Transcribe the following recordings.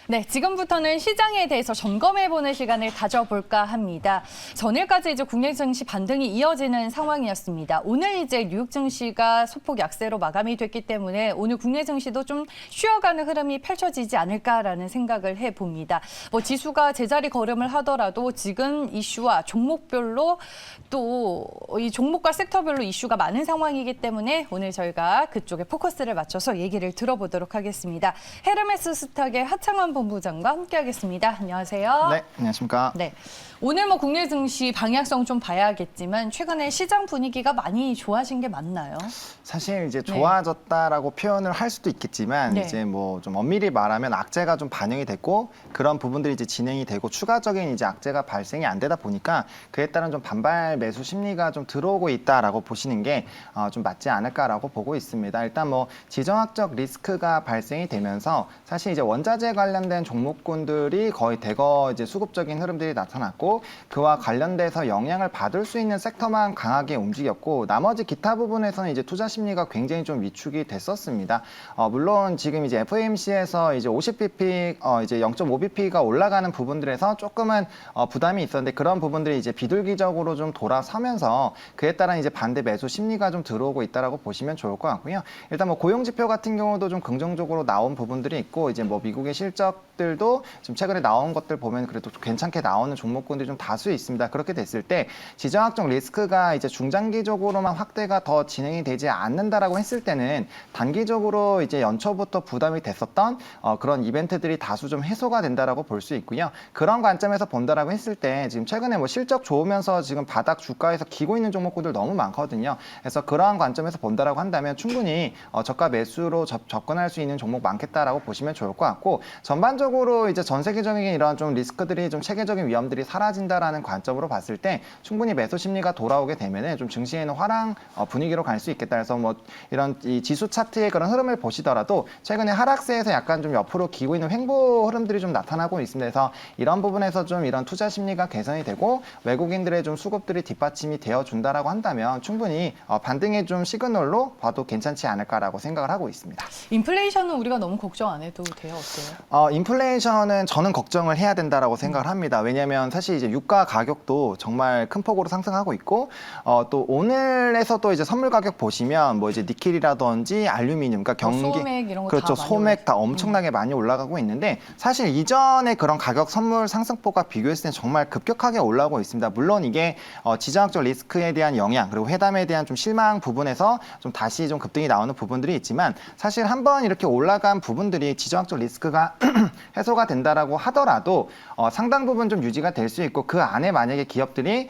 네, 지금부터는 시장에 대해서 점검해보는 시간을 가져볼까 합니다. 전일까지 이제 국내 증시 반등이 이어지는 상황이었습니다. 오늘 이제 뉴욕 증시가 소폭 약세로 마감이 됐기 때문에 오늘 국내 증시도 좀 쉬어가는 흐름이 펼쳐지지 않을까라는 생각을 해봅니다. 지수가 제자리 걸음을 하더라도 지금 이슈와 종목별로 또 이 종목과 섹터별로 이슈가 많은 상황이기 때문에 오늘 저희가 그쪽에 포커스를 맞춰서 얘기를 들어보도록 하겠습니다. 헤르메스 스탁의 하창원 본부장과 함께하겠습니다. 안녕하세요. 네, 안녕하십니까. 네, 오늘 국내 증시 방향성 좀 봐야겠지만 최근에 시장 분위기가 많이 좋아진 게 맞나요? 사실 이제 좋아졌다라고 표현을 할 수도 있겠지만 네. 이제 좀 엄밀히 말하면 악재가 좀 반영이 됐고 그런 부분들이 이제 진행이 되고 추가적인 이제 악재가 발생이 안 되다 보니까 그에 따른 좀 반발 매수 심리가 좀 들어오고 있다라고 보시는 게 좀 맞지 않을까라고 보고 있습니다. 일단 지정학적 리스크가 발생이 되면서 사실 이제 원자재 관련된 종목군들이 거의 대거 이제 수급적인 흐름들이 나타났고 그와 관련돼서 영향을 받을 수 있는 섹터만 강하게 움직였고 나머지 기타 부분에서는 이제 투자 심리가 굉장히 좀 위축이 됐었습니다. 물론 지금 이제 FOMC에서 이제 50bp 이제 0.5bp가 올라가는 부분들에서 조금은 부담이 있었는데 그런 부분들이 이제 비둘기적으로 좀 돌아서면서 그에 따른 이제 반대 매수 심리가 좀 들어오고 있다라고 보시면 좋을 것 같고요. 일단 고용 지표 같은 경우도 좀 긍정적으로 나온 부분들이 있고 이제 미국의 실적들도 지금 최근에 나온 것들 보면 그래도 괜찮게 나오는 종목군들이 좀 다수 있습니다. 그렇게 됐을 때 지정학적 리스크가 이제 중장기적으로만 확대가 더 진행이 되지 않는다라고 했을 때는 단기적으로 이제 연초부터 부담이 됐었던 그런 이벤트들이 다수 좀 해소가 된다라고 볼 수 있고요. 그런 관점에서 본다라고 했을 때 지금 최근에 실적 좋으면서 지금 바닥 주가에서 기고 있는 종목군들 너무 많거든요. 그래서 그러한 관점에서 본다라고 한다면 충분히 저가 매수로 접근할 수 있는 종목 많겠다라고 보시면 좋을 것 같고 전반적으로 이제 전 세계적인 이런 좀 리스크들이 좀 체계적인 위험들이 사라진다라는 관점으로 봤을 때 충분히 매수 심리가 돌아오게 되면은 좀 증시에는 화랑 분위기로 갈 수 있겠다. 그래서 이런 이 지수 차트의 그런 흐름을 보시더라도 최근에 하락세에서 약간 좀 옆으로 기고 있는 횡보 흐름들이 좀 나타나고 있습니다. 그래서 이런 부분에서 좀 이런 투자 심리가 개선이 되고 외국인들의 좀 수급들이 뒷받침이 되어 준다라고 한다면 충분히 반등의 좀 시그널로 봐도 괜찮지 않을까라고 생각을 하고 있습니다. 인플레이션은 우리가 너무 걱정 안 해도 돼요? 어때요? 인플레이션은 저는 걱정을 해야 된다라고 생각을 합니다. 왜냐하면 사실 이제 유가 가격도 정말 큰 폭으로 상승하고 있고 또 오늘에서도 이제 선물 가격 보시면 이제 니켈이라든지 알루미늄, 그러니까 소맥 이런 거 그렇죠. 다 많이 소맥 다 엄청나게 많이 올라가고 있는데 사실 이전에 그런 가격 선물 상승폭과 비교했을 때는 정말 급격하게 올라오고 있습니다. 물론 이게 지정학적 리스크에 대한 영향 그리고 회담에 대한 좀 실망 부분에서 좀 다시 좀 급등이 나오는 부분들이 있지만 사실 한번 이렇게 올라간 부분들이 지정학적 리스크가 해소가 된다라고 하더라도 상당 부분 좀 유지가 될 수 있고 그 안에 만약에 기업들이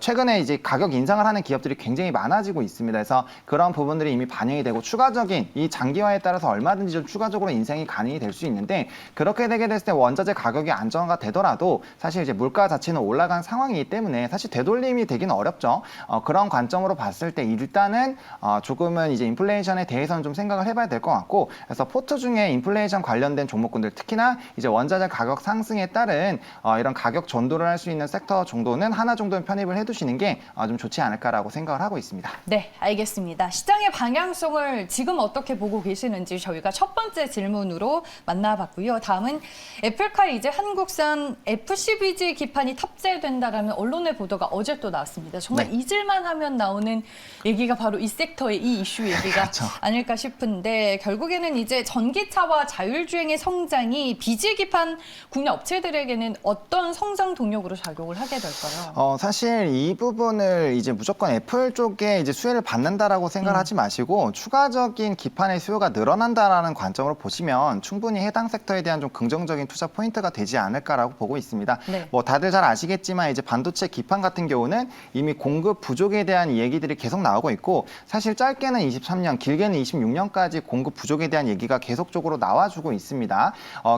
최근에 이제 가격 인상을 하는 기업들이 굉장히 많아지고 있습니다. 그래서 그런 부분들이 이미 반영이 되고 추가적인 이 장기화에 따라서 얼마든지 좀 추가적으로 인상이 가능이 될 수 있는데 그렇게 되게 됐을 때 원자재 가격이 안정화가 되더라도 사실 이제 물가 자체는 올라간 상황이기 때문에 사실 되돌림이 되기는 어렵죠. 그런 관점으로 봤을 때 일단은 조금은 이제 인플레이션에 대해서는 좀 생각을 해봐야 될 것 같고 그래서 포트 중에 인플레이션 관련된 종목군들 특히나 이제 원자재 가격 상승에 따른 이런 가격 전도를 할 수 있는 섹터 정도는 하나 정도는 편입을 해두시는 게 좀 좋지 않을까라고 생각을 하고 있습니다. 네, 알겠습니다. 시장의 방향성을 지금 어떻게 보고 계시는지 저희가 첫 번째 질문으로 만나봤고요. 다음은 애플카에 이제 한국산 FCBG 기판이 탑재된다라는 언론의 보도가 어제 또 나왔습니다. 정말 네. 잊을만 하면 나오는 얘기가 바로 이 섹터의 이 이슈 얘기가 그렇죠. 아닐까 싶은데 결국에는 이제 전기차와 자율주행의 성장이 BG 기판 국내 업체들에게는 어떤 성장 동력으로 작용을 하게 될까요? 사실 이 부분을 이제 무조건 애플 쪽에 이제 수혜를 받는다라고 생각하지 마시고 추가적인 기판의 수요가 늘어난다라는 관점으로 보시면 충분히 해당 섹터에 대한 좀 긍정적인 투자 포인트가 되지 않을까라고 보고 있습니다. 네. 다들 잘 아시겠지만 이제 반도체 기판 같은 경우는 이미 공급 부족에 대한 얘기들이 계속 나오고 있고 사실 짧게는 23년, 길게는 26년까지 공급 부족에 대한 얘기가 계속적으로 나와주고 있습니다.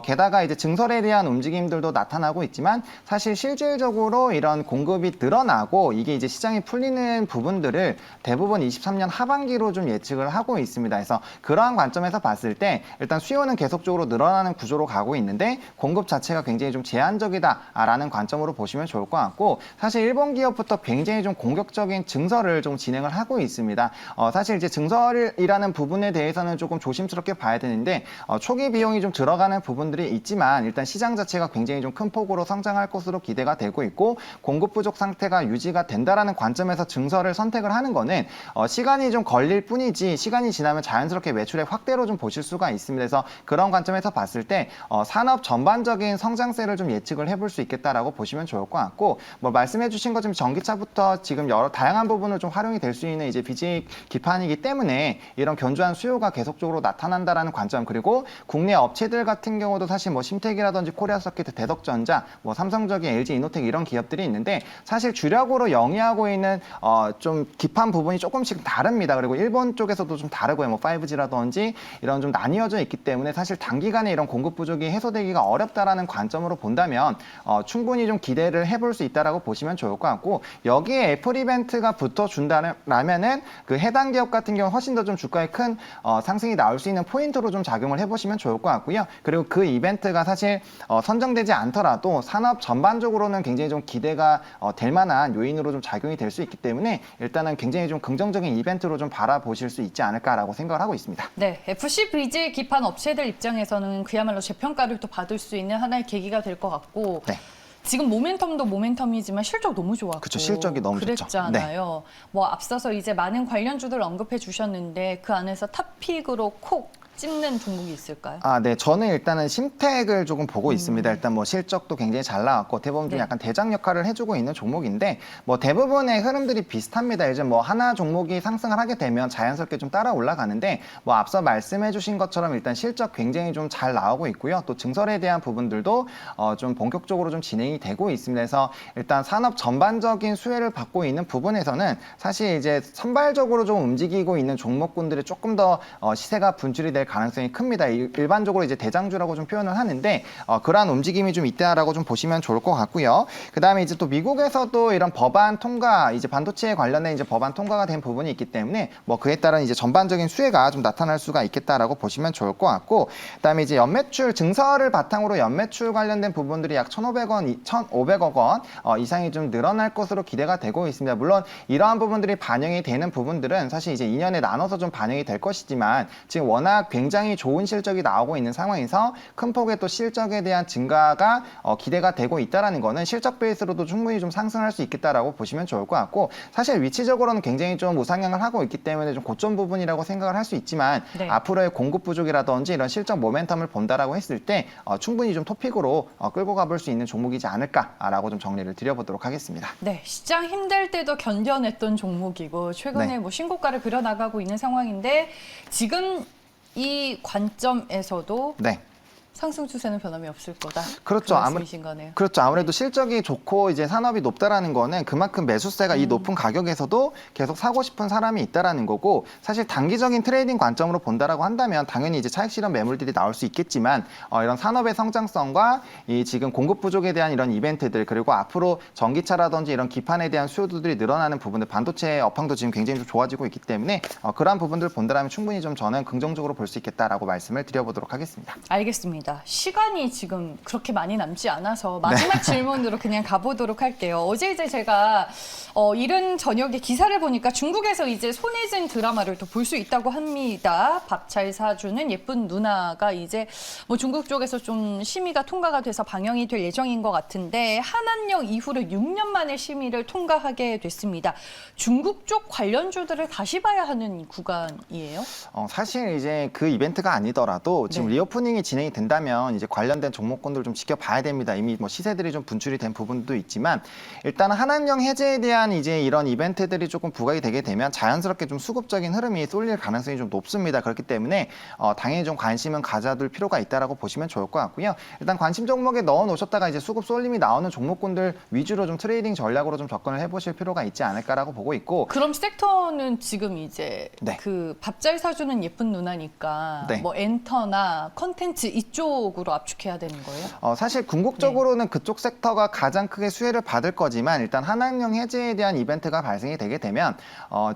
게다가 이제 증설에 대한 움직임들도 나타나고 있지만 사실 실질적으로 이런 공급이 늘어나고 이게 이제 시장이 풀리는 부분들을 대부분 23년 하반기로 좀 예측을 하고 있습니다. 그래서 그러한 관점에서 봤을 때 일단 수요는 계속적으로 늘어나는 구조로 가고 있는데 공급 자체가 굉장히 좀 제한적이다라는 관점으로 보시면 좋을 것 같고, 사실 일본 기업부터 굉장히 좀 공격적인 증설을 좀 진행을 하고 있습니다. 사실 이제 증설이라는 부분에 대해서는 조금 조심스럽게 봐야 되는데 초기 비용이 좀 들어가는 부분들이 있지만 일단 시장 자체가 굉장히 좀 큰 폭으로 성장할 것으로 기대가 되고 있고 공급 부족 상태가 유지가 된다라는 관점에서 증설을 선택을 하는 거는 시간이 좀 걸릴 뿐이지 시간이 지나면 자연스럽게 매출의 확대로 좀 보실 수가 있습니다. 그래서 그런 관점에서 봤을 때 산업 전반적인 성장세를 좀 예측을 해볼 수 있겠다라고 보시면 좋을 것 같고, 뭐 말씀해주신 것처럼 전기차부터 지금 여러 다양한 부분을 좀 활용이 될 수 있는 이제 BJ 기판이기 때문에 이런 견조한 수요가 계속적으로 나타난다라는 관점, 그리고 국내 업체들 같은 경우도 사실 뭐 심택이라든지 코리아서킷, 대덕전자, 뭐 삼성적인 LG 이노텍 이런 기업들이 있는데 사실 주력으로 영위하고 있는 좀 기판 부분이 조금씩 다릅니다. 그리고 일본 쪽에서도 좀 다르고요. 뭐 5G라든지 이런 좀 나뉘어져 있기 때문에 사실 단기간에 이런 공급 부족이 해소되기가 어렵다라는 관점으로 본다면 충분히 좀 기대를 해볼 수 있다라고 보시면 좋을 것 같고, 여기에 애플 이벤트가 붙어준다면은 그 해당 기업 같은 경우 훨씬 더 좀 주가에 큰 상승이 나올 수 있는 포인트로 좀 작용을 해보시면 좋을 것 같고요. 그리고 그 이벤트가 사실 선정되지 않더라도 산업 전반적으로는 굉장히 좀 기대가 될 만한 요인으로 좀 작용이 될 수 있기 때문에 일단은 굉장히 좀 긍정적인 이벤트로 좀 바라보실 수 있지 않을까라고 생각을 하고 있습니다. 네, FCBG 기판 업체들 입장에서는 그야말로 재평가를 또 받을 수 있는 하나의 계기가 될 것 같고, 네. 지금 모멘텀도 모멘텀이지만 실적 너무 좋았고, 그쵸, 실적이 너무 좋죠. 그랬잖아요. 뭐 앞서서 이제 많은 관련주들 언급해 주셨는데 그 안에서 탑픽으로 콕 찝는 종목이 있을까요? 네. 저는 일단은 심택을 조금 보고 있습니다. 일단 뭐 실적도 굉장히 잘 나왔고 대부분 좀 네. 약간 대장 역할을 해주고 있는 종목인데 뭐 대부분의 흐름들이 비슷합니다. 요즘 뭐 하나 종목이 상승을 하게 되면 자연스럽게 좀 따라 올라가는데 뭐 앞서 말씀해주신 것처럼 일단 실적 굉장히 좀 잘 나오고 있고요. 또 증설에 대한 부분들도 좀 본격적으로 좀 진행이 되고 있습니다. 그래서 일단 산업 전반적인 수혜를 받고 있는 부분에서는 사실 이제 선발적으로 좀 움직이고 있는 종목군들이 조금 더 시세가 분출이 될 가능성이 큽니다. 일반적으로 이제 대장주라고 좀 표현을 하는데 그러한 움직임이 좀 있다라고 좀 보시면 좋을 것 같고요. 그다음에 이제 또 미국에서도 이런 법안 통과, 이제 반도체에 관련된 이제 법안 통과가 된 부분이 있기 때문에 뭐 그에 따른 이제 전반적인 수혜가 좀 나타날 수가 있겠다라고 보시면 좋을 것 같고, 그다음에 이제 연매출 증설을 바탕으로 연매출 관련된 부분들이 약 1,500억 원 이상이 좀 늘어날 것으로 기대가 되고 있습니다. 물론 이러한 부분들이 반영이 되는 부분들은 사실 이제 2년에 나눠서 좀 반영이 될 것이지만 지금 워낙 굉장히 좋은 실적이 나오고 있는 상황에서 큰 폭의 또 실적에 대한 증가가 기대가 되고 있다는 거는 실적 베이스로도 충분히 좀 상승할 수 있겠다라고 보시면 좋을 것 같고, 사실 위치적으로는 굉장히 좀 우상향을 하고 있기 때문에 좀 고점 부분이라고 생각을 할 수 있지만 네. 앞으로의 공급 부족이라든지 이런 실적 모멘텀을 본다라고 했을 때 충분히 좀 토픽으로 끌고 가볼 수 있는 종목이지 않을까라고 좀 정리를 드려보도록 하겠습니다. 네, 시장 힘들 때도 견뎌냈던 종목이고 최근에 네. 뭐 신고가를 그려나가고 있는 상황인데 지금 이 관점에서도 네. 상승 추세는 변함이 없을 거다. 그렇죠. 그 말씀이신 거네요. 그렇죠. 아무래도 실적이 좋고 이제 산업이 높다라는 거는 그만큼 매수세가 이 높은 가격에서도 계속 사고 싶은 사람이 있다라는 거고, 사실 단기적인 트레이딩 관점으로 본다라고 한다면 당연히 이제 차익 실현 매물들이 나올 수 있겠지만 이런 산업의 성장성과 이 지금 공급 부족에 대한 이런 이벤트들, 그리고 앞으로 전기차라든지 이런 기판에 대한 수요들이 늘어나는 부분들, 반도체 업황도 지금 굉장히 좀 좋아지고 있기 때문에 그러한 부분들 본다라면 충분히 좀 저는 긍정적으로 볼 수 있겠다라고 말씀을 드려보도록 하겠습니다. 알겠습니다. 시간이 지금 그렇게 많이 남지 않아서 마지막 질문으로 그냥 가보도록 할게요. 어제 이제 제가 이른 저녁에 기사를 보니까 중국에서 이제 손예진 드라마를 또 볼 수 있다고 합니다. 밥 잘 사주는 예쁜 누나가 이제 뭐 중국 쪽에서 좀 심의가 통과가 돼서 방영이 될 예정인 것 같은데 한한령 이후로 6년 만에 심의를 통과하게 됐습니다. 중국 쪽 관련주들을 다시 봐야 하는 구간이에요? 사실 이제 그 이벤트가 아니더라도 지금 네. 리오프닝이 진행이 된다면 이제 관련된 종목군들 좀 지켜봐야 됩니다. 이미 뭐 시세들이 좀 분출이 된 부분도 있지만 일단 한한령 해제에 대한 이제 이런 이벤트들이 조금 부각이 되게 되면 자연스럽게 좀 수급적인 흐름이 쏠릴 가능성이 좀 높습니다. 그렇기 때문에 당연히 좀 관심은 가져둘 필요가 있다라고 보시면 좋을 것 같고요. 일단 관심 종목에 넣어 놓으셨다가 이제 수급 쏠림이 나오는 종목군들 위주로 좀 트레이딩 전략으로 좀 접근을 해보실 필요가 있지 않을까라고 보고 있고. 그럼 섹터는 지금 이제 네. 그 밥 잘 사주는 예쁜 누나니까 네. 뭐 엔터나 컨텐츠 이쪽 그쪽으로 압축해야 되는 거예요? 사실 궁극적으로는 그쪽 섹터가 가장 크게 수혜를 받을 거지만 일단 한한령 해제에 대한 이벤트가 발생이 되게 되면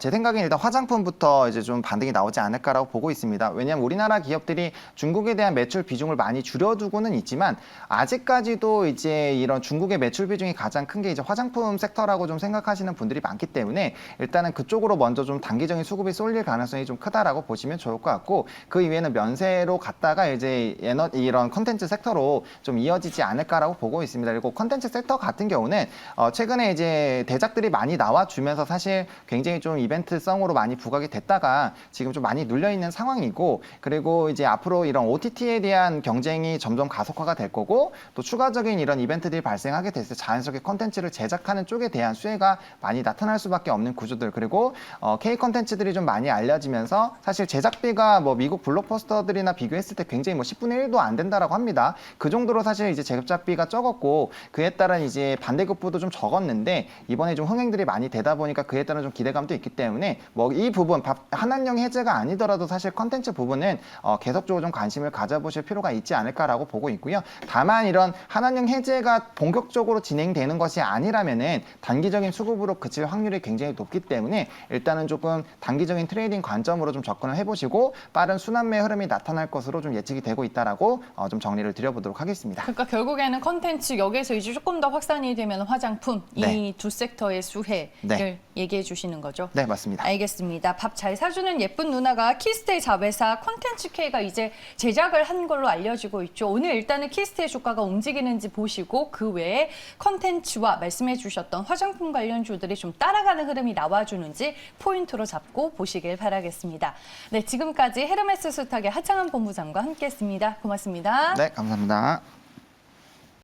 제 생각엔 일단 화장품부터 이제 좀 반등이 나오지 않을까라고 보고 있습니다. 왜냐하면 우리나라 기업들이 중국에 대한 매출 비중을 많이 줄여두고는 있지만 아직까지도 이제 이런 중국의 매출 비중이 가장 큰 게 이제 화장품 섹터라고 좀 생각하시는 분들이 많기 때문에 일단은 그쪽으로 먼저 좀 단기적인 수급이 쏠릴 가능성이 좀 크다라고 보시면 좋을 것 같고 그 이외에는 면세로 갔다가 이제 이런 컨텐츠 섹터로 좀 이어지지 않을까라고 보고 있습니다. 그리고 컨텐츠 섹터 같은 경우는 최근에 이제 대작들이 많이 나와주면서 사실 굉장히 좀 이벤트성으로 많이 부각이 됐다가 지금 좀 많이 눌려 있는 상황이고 그리고 이제 앞으로 이런 OTT에 대한 경쟁이 점점 가속화가 될 거고 또 추가적인 이런 이벤트들이 발생하게 됐을 때 자연스럽게 컨텐츠를 제작하는 쪽에 대한 수혜가 많이 나타날 수밖에 없는 구조들 그리고 K 컨텐츠들이 좀 많이 알려지면서 사실 제작비가 뭐 미국 블록버스터들이나 비교했을 때 굉장히 뭐 10분의 1도 안 된다라고 합니다. 그 정도로 사실 이제 제작비가 적었고 그에 따른 이제 반대급부도 좀 적었는데 이번에 좀 흥행들이 많이 되다 보니까 그에 따른 좀 기대감도 있기 때문에 뭐 이 부분 한한령 해제가 아니더라도 사실 컨텐츠 부분은 계속적으로 좀 관심을 가져보실 필요가 있지 않을까라고 보고 있고요. 다만 이런 한한령 해제가 본격적으로 진행되는 것이 아니라면은 단기적인 수급으로 그칠 확률이 굉장히 높기 때문에 일단은 조금 단기적인 트레이딩 관점으로 좀 접근을 해보시고 빠른 순환매 흐름이 나타날 것으로 좀 예측이 되고 있다라고 좀 정리를 드려보도록 하겠습니다. 그러니까 결국에는 컨텐츠 여기서 이제 조금 더 확산이 되면 화장품 네. 이 두 섹터의 수혜를 네. 얘기해 주시는 거죠? 네, 맞습니다. 알겠습니다. 밥 잘 사주는 예쁜 누나가 키스테이 자회사 컨텐츠 K가 이제 제작을 한 걸로 알려지고 있죠. 오늘 일단은 키스테이 주가가 움직이는지 보시고 그 외에 컨텐츠와 말씀해 주셨던 화장품 관련주들이 좀 따라가는 흐름이 나와주는지 포인트로 잡고 보시길 바라겠습니다. 네, 지금까지 헤르메스 수탁의 하창한 본부장과 함께했습니다. 고맙습니다. 네, 감사합니다.